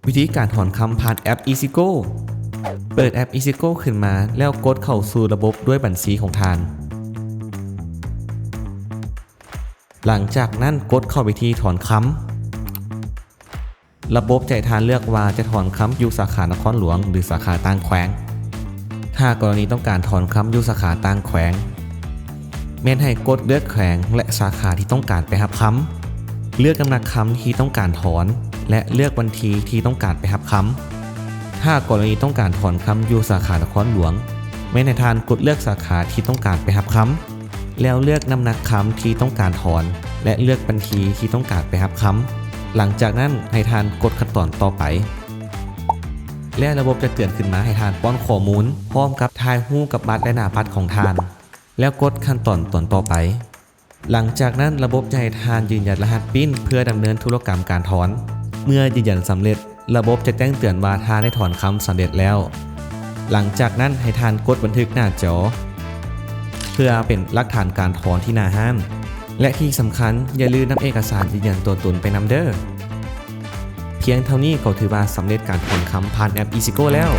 วิธีการถอนคำผ่านแอป EasyGo เปิดแอป EasyGo ขึ้นมาแล้วกดเข้าสู่ระบบด้วยบัญชีของท่านหลังจากนั้นกดเข้าวิธีถอนคำระบบจะให้ท่านเลือกว่าจะถอนคำอยู่สาขานครหลวงหรือสาขาต่างแขวงถ้ากรณีต้องการถอนคำอยู่สาขาต่างแขวงแม่นให้กดเลือกแขวงและสาขาที่ต้องการไปรับคำเลือกน้ำหนักคำที่ต้องการถอนและเลือกวันที่ที่ต้องการไปรับคำถ้ากรณีต้องการถอนคำอยู่สาขานครหลวงแม่นให้ท่านกดเลือกสาขาที่ต้องการไปรับคำแล้วเลือกน้ำหนักคำที่ต้องการถอนและเลือกบัญชีที่ต้องการไปรับคำหลังจากนั้นให้ท่านกดขั้นตอนต่อไปและระบบจะเตือนขึ้นมาให้ท่านป้อนข้อมูลพร้อมกับทายหู้กับบัตรและหน้าบัตรของท่านแล้วกดขั้นตอนต่อไปหลังจากนั้นระบบจะให้ท่านยืนยันรหัสPINเพื่อดำเนินธุรกรรมการถอนเมื่อยืนยันสำเร็จระบบจะแจ้งเตือนว่าท่านได้ถอนคำสำเร็จแล้วหลังจากนั้นให้ท่านกดบันทึกหน้าจอเพื่อเป็นหลักฐานการถอนที่หน้าห้างและที่สำคัญอย่าลืมนำเอกสารยืนยันตัวตนไปนำเด้อเพียงเท่านี้ก็ถือว่าสำเร็จการถอนคำผ่านแอป EasyGo แล้ว